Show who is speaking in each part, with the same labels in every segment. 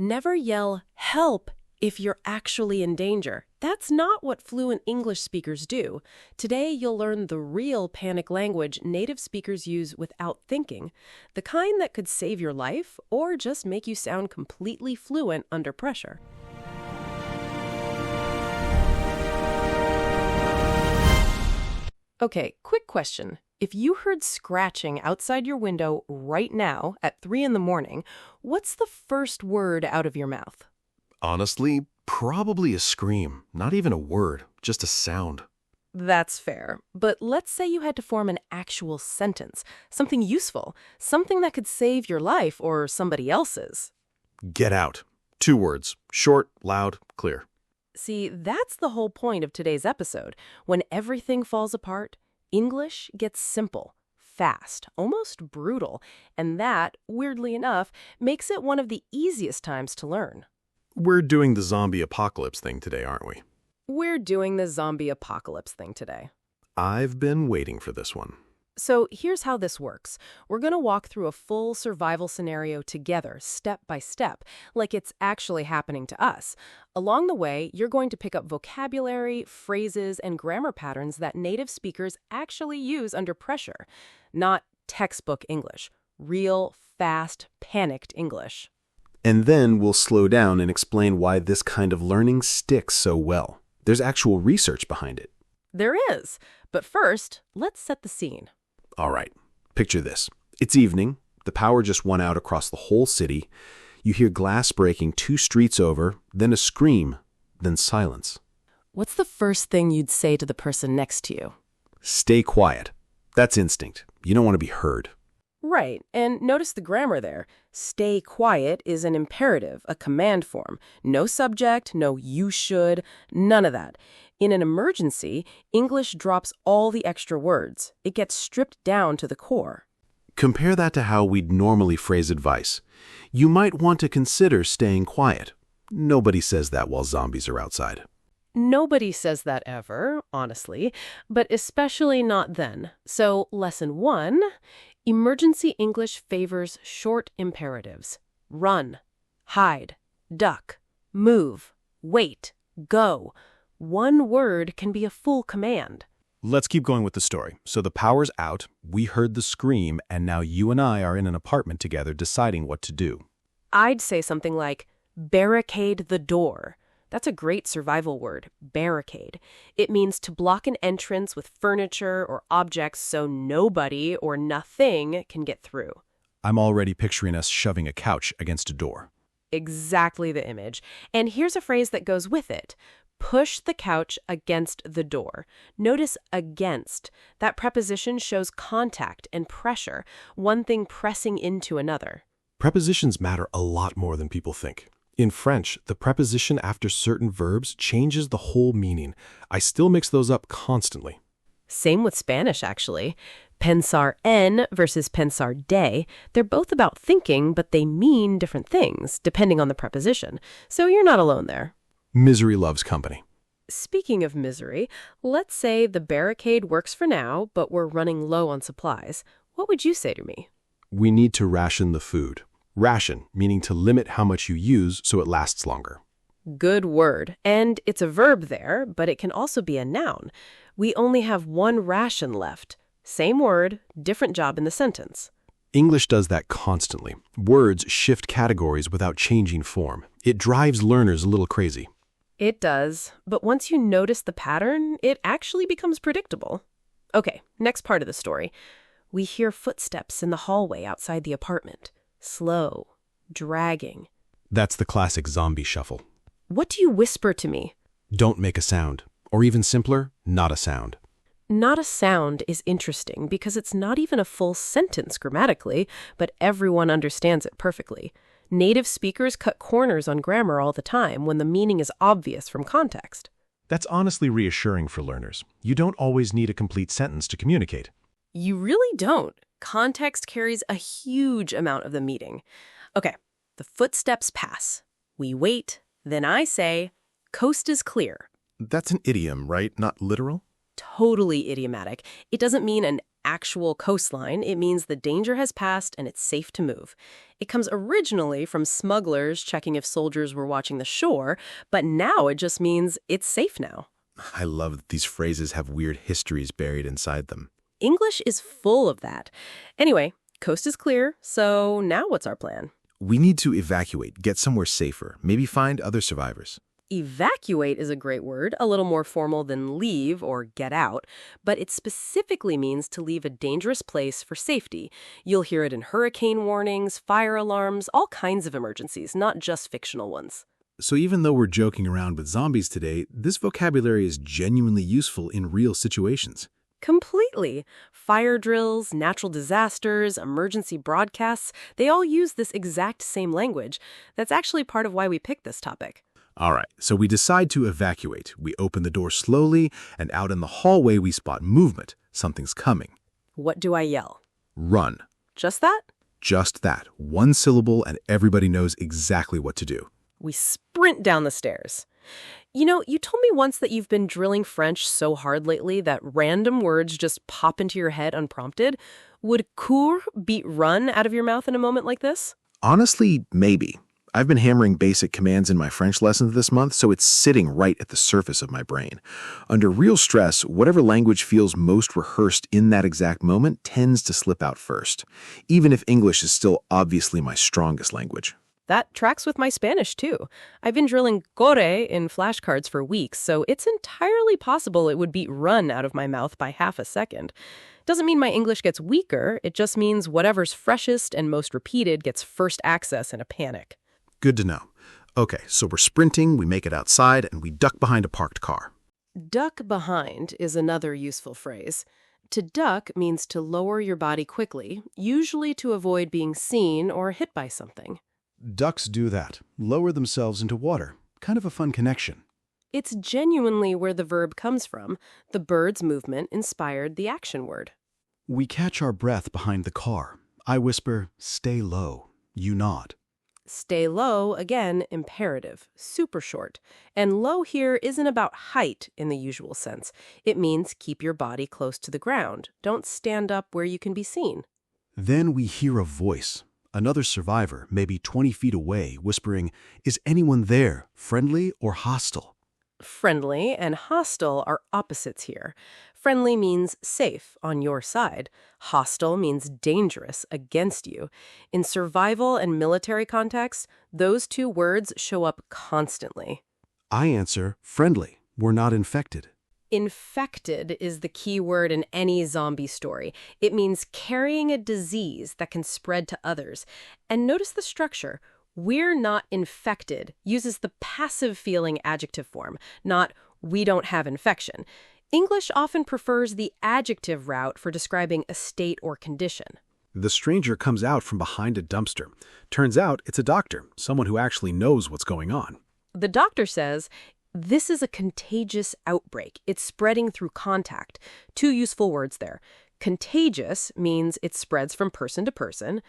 Speaker 1: Never yell, "Help!" if you're actually in danger. That's not what fluent English speakers do. Today, you'll learn the real panic language native speakers use without thinking, the kind that could save your life or just make you sound completely fluent under pressure. Okay, quick question. If you heard scratching outside your window right now at 3 in the morning, what's the first word out of your mouth?
Speaker 2: Honestly, probably a scream. Not even a word, just a sound.
Speaker 1: That's fair. But let's say you had to form an actual sentence, something useful, something that could save your life or somebody else's.
Speaker 2: Get out. 2 words. Short, loud, clear.
Speaker 1: See, that's the whole point of today's episode. When everything falls apart, English gets simple, fast, almost brutal, and that, weirdly enough, makes it one of the easiest times to learn.
Speaker 2: We're doing the zombie apocalypse thing today, aren't we?
Speaker 1: We're doing the zombie apocalypse thing today.
Speaker 2: I've been waiting for this one.
Speaker 1: So here's how this works. We're going to walk through a full survival scenario together, step by step, like it's actually happening to us. Along the way, you're going to pick up vocabulary, phrases, and grammar patterns that native speakers actually use under pressure. Not textbook English. Real, fast, panicked English.
Speaker 2: And then we'll slow down and explain why this kind of learning sticks so well. There's actual research behind it.
Speaker 1: There is. But first, let's set the scene.
Speaker 2: All right, picture this. It's evening. The power just went out across the whole city. You hear glass breaking 2 streets over, then a scream, then silence.
Speaker 1: What's the first thing you'd say to the person next to you?
Speaker 2: Stay quiet. That's instinct. You don't want to be heard.
Speaker 1: Right, and notice the grammar there. Stay quiet is an imperative, a command form. No subject, no you should, none of that. In an emergency, English drops all the extra words. It gets stripped down to the core.
Speaker 2: Compare that to how we'd normally phrase advice. You might want to consider staying quiet. Nobody says that while zombies are outside.
Speaker 1: Nobody says that ever, honestly, but especially not then. So, lesson 1, emergency English favors short imperatives. Run, hide, duck, move, wait, go. One word can be a full command.
Speaker 2: Let's keep going with the story. So the power's out, we heard the scream, and now you and I are in an apartment together deciding what to do.
Speaker 1: I'd say something like, barricade the door. That's a great survival word, barricade. It means to block an entrance with furniture or objects so nobody or nothing can get through.
Speaker 2: I'm already picturing us shoving a couch against a door.
Speaker 1: Exactly the image. And here's a phrase that goes with it. Push the couch against the door. Notice against. That preposition shows contact and pressure, one thing pressing into another.
Speaker 2: Prepositions matter a lot more than people think. In French, the preposition after certain verbs changes the whole meaning. I still mix those up constantly.
Speaker 1: Same with Spanish, actually. Pensar en versus pensar de. They're both about thinking, but they mean different things, depending on the preposition. So you're not alone there.
Speaker 2: Misery loves company.
Speaker 1: Speaking of misery, let's say the barricade works for now, but we're running low on supplies. What would you say to me?
Speaker 2: We need to ration the food. Ration, meaning to limit how much you use so it lasts longer.
Speaker 1: Good word. And it's a verb there, but it can also be a noun. We only have one ration left. Same word, different job in the sentence.
Speaker 2: English does that constantly. Words shift categories without changing form. It drives learners a little crazy.
Speaker 1: It does, but once you notice the pattern, it actually becomes predictable. Okay, next part of the story. We hear footsteps in the hallway outside the apartment. Slow, dragging.
Speaker 2: That's the classic zombie shuffle.
Speaker 1: What do you whisper to me?
Speaker 2: Don't make a sound. Or even simpler, not a sound.
Speaker 1: Not a sound is interesting because it's not even a full sentence grammatically, but everyone understands it perfectly. Native speakers cut corners on grammar all the time when the meaning is obvious from context.
Speaker 2: That's honestly reassuring for learners. You don't always need a complete sentence to communicate.
Speaker 1: You really don't. Context carries a huge amount of the meaning. Okay, the footsteps pass. We wait, then I say, coast is clear.
Speaker 2: That's an idiom, right? Not literal?
Speaker 1: Totally idiomatic. It doesn't mean an actual coastline, it means the danger has passed and it's safe to move. It comes originally from smugglers checking if soldiers were watching the shore, but now it just means it's safe now.
Speaker 2: I love that these phrases have weird histories buried inside them.
Speaker 1: English is full of that. Anyway, coast is clear, so now what's our plan?
Speaker 2: We need to evacuate, get somewhere safer, maybe find other survivors.
Speaker 1: Evacuate is a great word, a little more formal than leave or get out, but it specifically means to leave a dangerous place for safety. You'll hear it in hurricane warnings, fire alarms, all kinds of emergencies, not just fictional ones.
Speaker 2: So even though we're joking around with zombies today, this vocabulary is genuinely useful in real situations.
Speaker 1: Completely. Fire drills, natural disasters, emergency broadcasts, they all use this exact same language. That's actually part of why we picked this topic.
Speaker 2: All right, so we decide to evacuate. We open the door slowly, and out in the hallway we spot movement. Something's coming.
Speaker 1: What do I yell?
Speaker 2: Run.
Speaker 1: Just that?
Speaker 2: Just that. One syllable, and everybody knows exactly what to do.
Speaker 1: We sprint down the stairs. You know, you told me once that you've been drilling French so hard lately that random words just pop into your head unprompted. Would cours beat run out of your mouth in a moment like this?
Speaker 2: Honestly, maybe. I've been hammering basic commands in my French lessons this month, so it's sitting right at the surface of my brain. Under real stress, whatever language feels most rehearsed in that exact moment tends to slip out first, even if English is still obviously my strongest language.
Speaker 1: That tracks with my Spanish, too. I've been drilling corre in flashcards for weeks, so it's entirely possible it would beat run out of my mouth by half a second. Doesn't mean my English gets weaker, it just means whatever's freshest and most repeated gets first access in a panic.
Speaker 2: Good to know. Okay, so we're sprinting, we make it outside, and we duck behind a parked car.
Speaker 1: Duck behind is another useful phrase. To duck means to lower your body quickly, usually to avoid being seen or hit by something.
Speaker 2: Ducks do that, lower themselves into water. Kind of a fun connection.
Speaker 1: It's genuinely where the verb comes from. The bird's movement inspired the action word.
Speaker 3: We catch our breath behind the car. I whisper, "Stay low." You nod.
Speaker 1: Stay low, again, imperative, super short. And low here isn't about height in the usual sense. It means keep your body close to the ground. Don't stand up where you can be seen.
Speaker 3: Then we hear a voice. Another survivor, maybe 20 feet away, whispering, "Is anyone there, friendly or hostile?"
Speaker 1: Friendly and hostile are opposites here. Friendly means safe, on your side. Hostile means dangerous, against you. In survival and military contexts, those two words show up constantly.
Speaker 3: I answer, "Friendly. We're not infected."
Speaker 1: Infected is the key word in any zombie story. It means carrying a disease that can spread to others. And notice the structure. "We're not infected" uses the passive feeling adjective form, not "we don't have infection." English often prefers the adjective route for describing a state or condition.
Speaker 2: The stranger comes out from behind a dumpster. Turns out it's a doctor, someone who actually knows what's going on.
Speaker 1: The doctor says, "This is a contagious outbreak. It's spreading through contact." Two useful words there. Contagious means it spreads from person to person.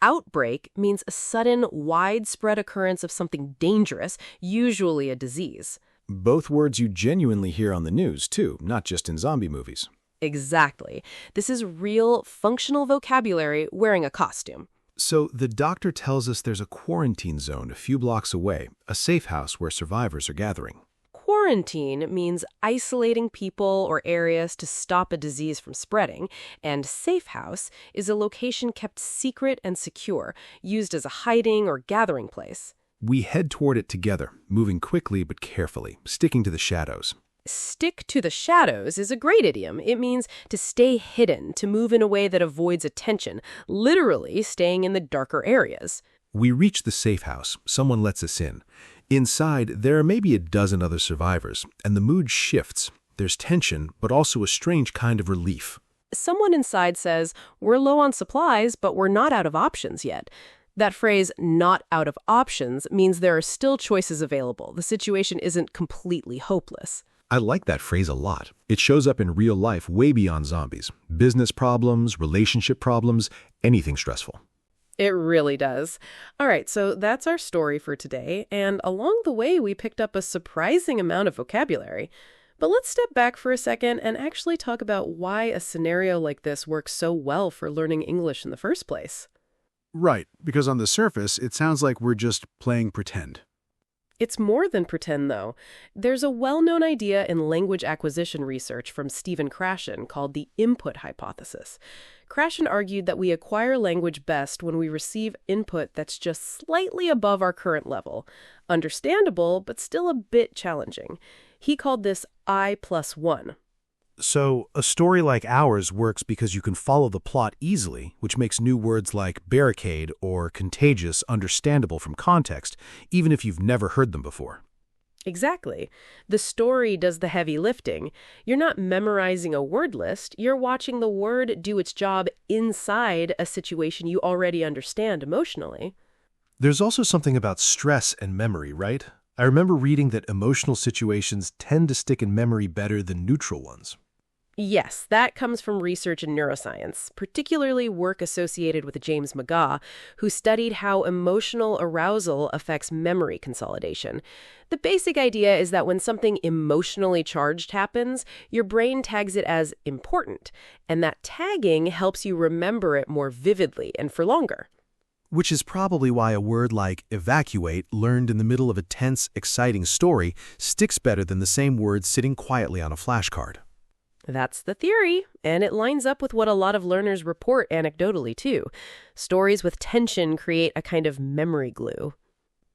Speaker 1: Outbreak means a sudden, widespread occurrence of something dangerous, usually a disease.
Speaker 2: Both words you genuinely hear on the news, too, not just in zombie movies.
Speaker 1: Exactly. This is real, functional vocabulary wearing a costume.
Speaker 2: So the doctor tells us there's a quarantine zone a few blocks away, a safe house where survivors are gathering.
Speaker 1: Quarantine means isolating people or areas to stop a disease from spreading, and safe house is a location kept secret and secure, used as a hiding or gathering place.
Speaker 2: We head toward it together, moving quickly but carefully, sticking to the shadows.
Speaker 1: Stick to the shadows is a great idiom. It means to stay hidden, to move in a way that avoids attention, literally staying in the darker areas.
Speaker 2: We reach the safe house. Someone lets us in. Inside, there are maybe a dozen other survivors, and the mood shifts. There's tension, but also a strange kind of relief.
Speaker 1: Someone inside says, "We're low on supplies, but we're not out of options yet." That phrase, "not out of options," means there are still choices available. The situation isn't completely hopeless.
Speaker 2: I like that phrase a lot. It shows up in real life way beyond zombies. Business problems, relationship problems, anything stressful.
Speaker 1: It really does. All right, so that's our story for today, and along the way we picked up a surprising amount of vocabulary. But let's step back for a second and actually talk about why a scenario like this works so well for learning English in the first place.
Speaker 3: Right, because on the surface, it sounds like we're just playing pretend.
Speaker 1: It's more than pretend, though. There's a well-known idea in language acquisition research from Krashen called the input hypothesis. Krashen argued that we acquire language best when we receive input that's just slightly above our current level. Understandable, but still a bit challenging. He called this I+1.
Speaker 3: So, a story like ours works because you can follow the plot easily, which makes new words like barricade or contagious understandable from context, even if you've never heard them before.
Speaker 1: Exactly. The story does the heavy lifting. You're not memorizing a word list, you're watching the word do its job inside a situation you already understand emotionally.
Speaker 3: There's also something about stress and memory, right? I remember reading that emotional situations tend to stick in memory better than neutral ones.
Speaker 1: Yes, that comes from research in neuroscience, particularly work associated with James McGaugh, who studied how emotional arousal affects memory consolidation. The basic idea is that when something emotionally charged happens, your brain tags it as important, and that tagging helps you remember it more vividly and for longer.
Speaker 3: Which is probably why a word like evacuate, learned in the middle of a tense, exciting story, sticks better than the same word sitting quietly on a flashcard.
Speaker 1: That's the theory, and it lines up with what a lot of learners report anecdotally, too. Stories with tension create a kind of memory glue.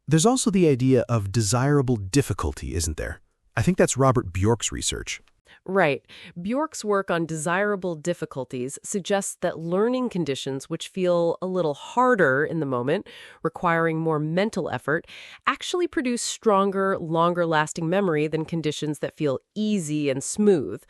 Speaker 3: There's also the idea of desirable difficulty, isn't there? I think that's Robert Bjork's research.
Speaker 1: Right. Bjork's work on desirable difficulties suggests that learning conditions which feel a little harder in the moment, requiring more mental effort, actually produce stronger, longer-lasting memory than conditions that feel easy and smooth.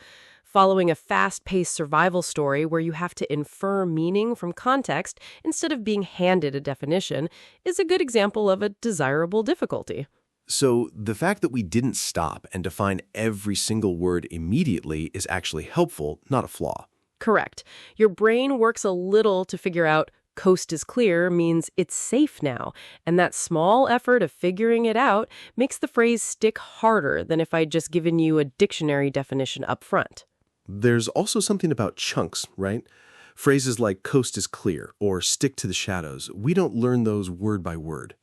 Speaker 1: Following a fast-paced survival story where you have to infer meaning from context instead of being handed a definition is a good example of a desirable difficulty.
Speaker 2: So the fact that we didn't stop and define every single word immediately is actually helpful, not a flaw.
Speaker 1: Correct. Your brain works a little to figure out coast is clear means it's safe now, and that small effort of figuring it out makes the phrase stick harder than if I'd just given you a dictionary definition up front.
Speaker 2: There's also something about chunks, right? Phrases like coast is clear or stick to the shadows, we don't learn those word by word.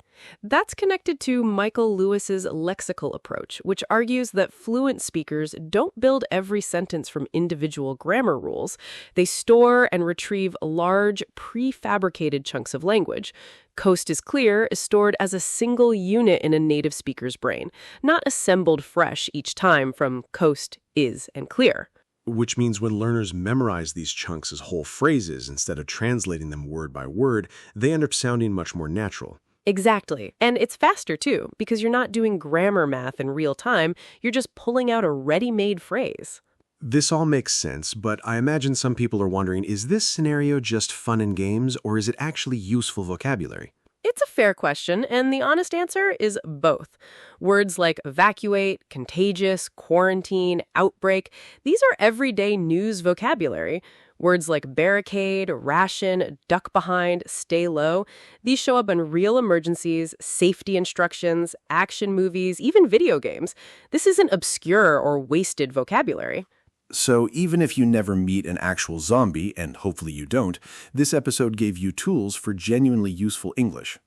Speaker 1: That's connected to Michael Lewis's lexical approach, which argues that fluent speakers don't build every sentence from individual grammar rules. They store and retrieve large, prefabricated chunks of language. Coast is clear is stored as a single unit in a native speaker's brain, not assembled fresh each time from coast, is, and clear.
Speaker 2: Which means when learners memorize these chunks as whole phrases instead of translating them word by word, they end up sounding much more natural.
Speaker 1: Exactly. And it's faster, too, because you're not doing grammar math in real time. You're just pulling out a ready-made phrase.
Speaker 2: This all makes sense, but I imagine some people are wondering, is this scenario just fun and games, or is it actually useful vocabulary?
Speaker 1: It's a fair question, and the honest answer is both. Words like evacuate, contagious, quarantine, outbreak, these are everyday news vocabulary. Words like barricade, ration, duck behind, stay low, these show up in real emergencies, safety instructions, action movies, even video games. This isn't obscure or wasted vocabulary.
Speaker 2: So even if you never meet an actual zombie, and hopefully you don't, this episode gave you tools for genuinely useful English.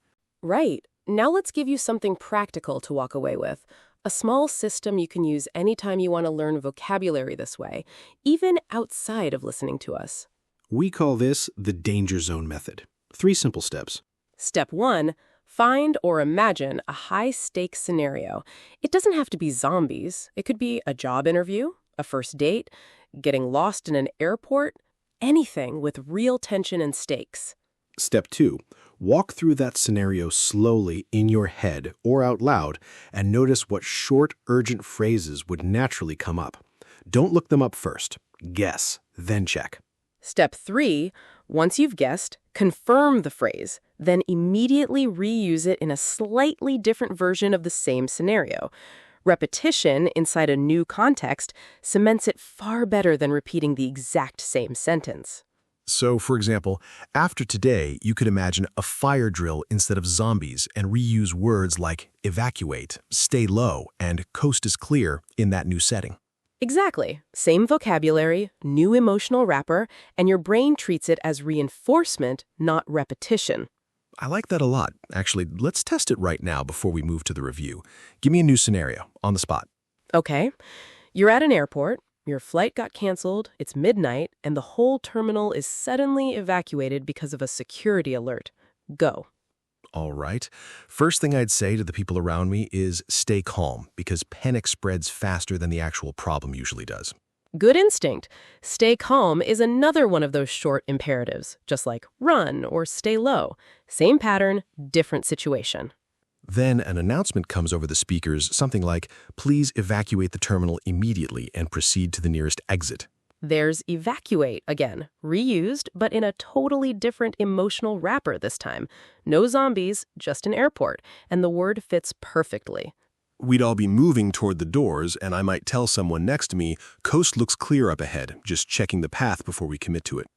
Speaker 1: Right. Now let's give you something practical to walk away with. A small system you can use anytime you want to learn vocabulary this way, even outside of listening to us.
Speaker 3: We call this the danger zone method. 3 simple steps.
Speaker 1: Step 1, find or imagine a high-stakes scenario. It doesn't have to be zombies. It could be a job interview, a first date, getting lost in an airport, anything with real tension and stakes.
Speaker 3: Step 2, walk through that scenario slowly in your head or out loud and notice what short, urgent phrases would naturally come up. Don't look them up first. Guess, then check.
Speaker 1: Step 3, once you've guessed, confirm the phrase, then immediately reuse it in a slightly different version of the same scenario. Repetition inside a new context cements it far better than repeating the exact same sentence.
Speaker 3: So, for example, after today, you could imagine a fire drill instead of zombies and reuse words like evacuate, stay low, and coast is clear in that new setting.
Speaker 1: Exactly. Same vocabulary, new emotional wrapper, and your brain treats it as reinforcement, not repetition.
Speaker 3: I like that a lot. Actually, let's test it right now before we move to the review. Give me a new scenario, on the spot.
Speaker 1: Okay. You're at an airport, your flight got canceled, it's midnight, and the whole terminal is suddenly evacuated because of a security alert. Go.
Speaker 3: All right. First thing I'd say to the people around me is stay calm, because panic spreads faster than the actual problem usually does.
Speaker 1: Good instinct. Stay calm is another one of those short imperatives, just like run or stay low. Same pattern, different situation.
Speaker 3: Then an announcement comes over the speakers, something like, please evacuate the terminal immediately and proceed to the nearest exit.
Speaker 1: There's evacuate again, reused, but in a totally different emotional wrapper this time. No zombies, just an airport, and the word fits perfectly.
Speaker 3: We'd all be moving toward the doors, and I might tell someone next to me, coast looks clear up ahead, just checking the path before we commit to it.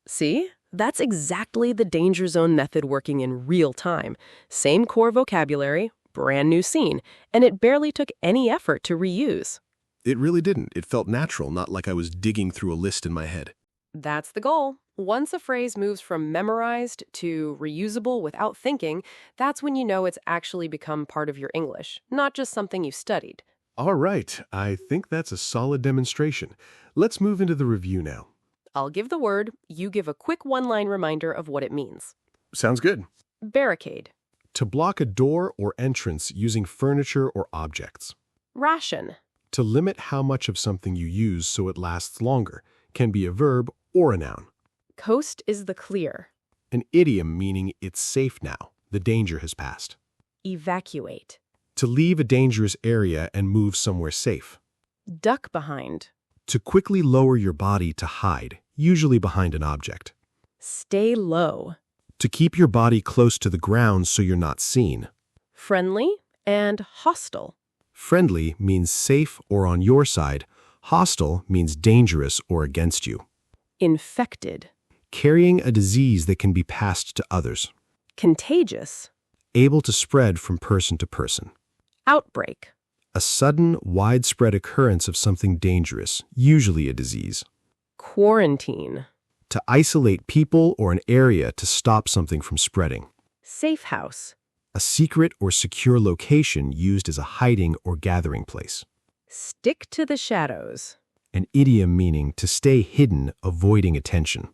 Speaker 1: See? That's exactly the danger zone method working in real time. Same core vocabulary, brand new scene, and it barely took any effort to reuse.
Speaker 3: It really didn't. It felt natural, not like I was digging through a list in my head.
Speaker 1: That's the goal. Once a phrase moves from memorized to reusable without thinking, that's when you know it's actually become part of your English, not just something you studied.
Speaker 3: All right, I think that's a solid demonstration. Let's move into the review now.
Speaker 1: I'll give the word, you give a quick one-line reminder of what it means.
Speaker 3: Sounds good.
Speaker 1: Barricade.
Speaker 3: To block a door or entrance using furniture or objects.
Speaker 1: Ration.
Speaker 3: To limit how much of something you use so it lasts longer. Can be a verb or a noun.
Speaker 1: Coast is the clear.
Speaker 3: An idiom meaning it's safe now. The danger has passed.
Speaker 1: Evacuate.
Speaker 3: To leave a dangerous area and move somewhere safe.
Speaker 1: Duck behind.
Speaker 3: To quickly lower your body to hide, usually behind an object.
Speaker 1: Stay low.
Speaker 3: To keep your body close to the ground so you're not seen.
Speaker 1: Friendly and hostile.
Speaker 3: Friendly means safe or on your side. Hostile means dangerous or against you.
Speaker 1: Infected.
Speaker 3: Carrying a disease that can be passed to others.
Speaker 1: Contagious.
Speaker 3: Able to spread from person to person.
Speaker 1: Outbreak.
Speaker 3: A sudden, widespread occurrence of something dangerous, usually a disease.
Speaker 1: Quarantine.
Speaker 3: To isolate people or an area to stop something from spreading.
Speaker 1: Safe house.
Speaker 3: A secret or secure location used as a hiding or gathering place.
Speaker 1: Stick to the shadows.
Speaker 3: An idiom meaning to stay hidden, avoiding attention.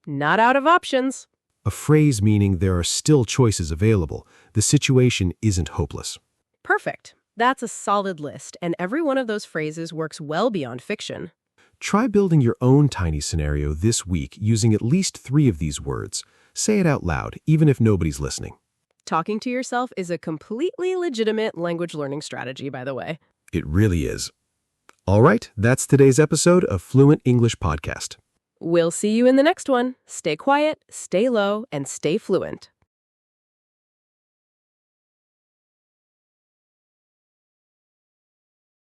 Speaker 1: Not out of options.
Speaker 3: A phrase meaning there are still choices available. The situation isn't hopeless.
Speaker 1: Perfect. That's a solid list, and every one of those phrases works well beyond fiction.
Speaker 3: Try building your own tiny scenario this week using at least 3 of these words. Say it out loud, even if nobody's listening.
Speaker 1: Talking to yourself is a completely legitimate language learning strategy, by the way.
Speaker 3: It really is. All right, that's today's episode of Fluent English Podcast.
Speaker 1: We'll see you in the next one. Stay quiet, stay low, and stay fluent.